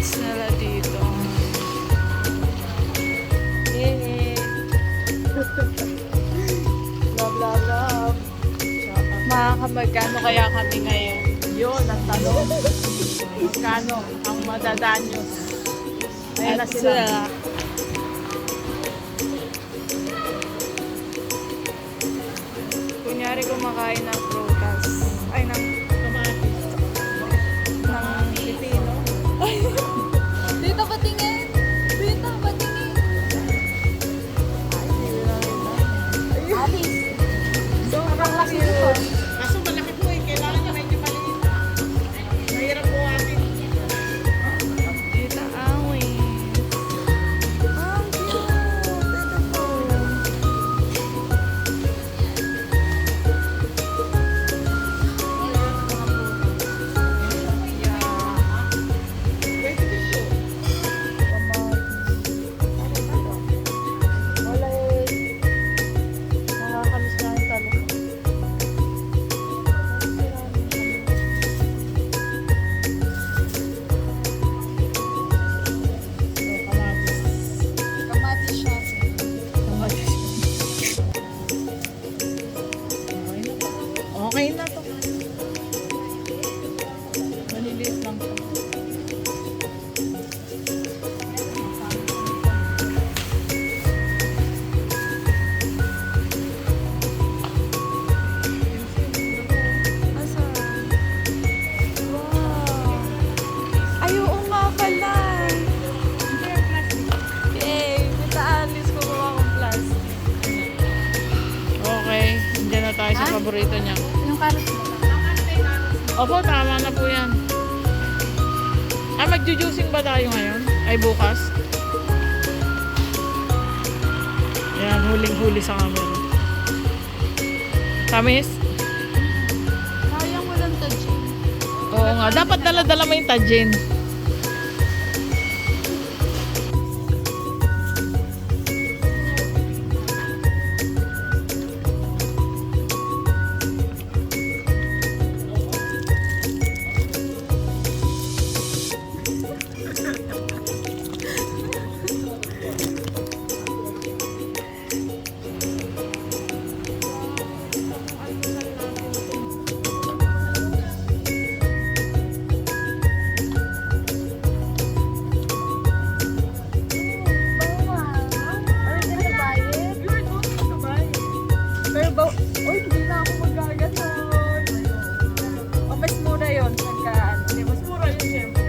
fruits nila dito. Eh. Love, love, love. Magkano kaya kami ngayon? Yun, ang tanong. Magkano ang madadaan nyo? Ayun na At sila. Kunyari kumakain ng prutas. Ay, ng pipino. Dito patingin. Dito patingin. Alice. Sobrang laki yun. Kaso malaki po eh. Kailangan niya medyo maliit. Mahirap po atin. Dito awin. Ang cute. Ito po. Pwede din po. Wala eh. Nakakamiss na yung talong. Kamatis siya. Okay na to. Maliliit lang to. Asa? Wow. Ay, oo nga pala. Yay! Kita Alice, kukuha akong plastic. Okay, hindi na tayo sa paborito niya. Yung carrot mo. Opo, tama na po yan. Ah, magjujuicing ba tayo ngayon? Ay, bukas? Yan, huling-huli sa camera. Tamis? Sayang walang tajin. Oo nga, dapat dala-dala mo yung tajin. Pero ba, oy, hindi na ako magaganon. O, mas mura yun. Nagkaan. Hindi, mas mura yun, syempre.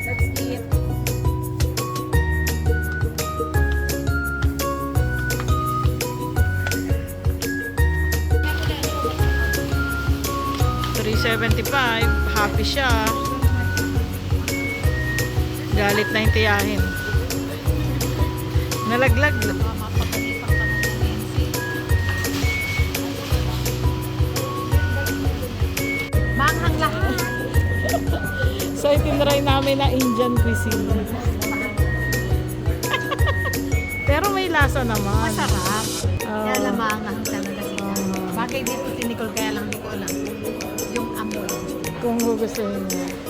Let's eat. $3.75. Happy siya. Galit na yung tiyahin. Nalaglag. Mapapalitan ka ng Nancy. Manghang lahat. So, itinry namin na Indian cuisine. Pero may lasa naman. Masarap. Oo. Kaya lang manghang talaga sila. Bakit dito tinikol kaya lang di ko alam. Yung amoy. Kung gugustuhin niya.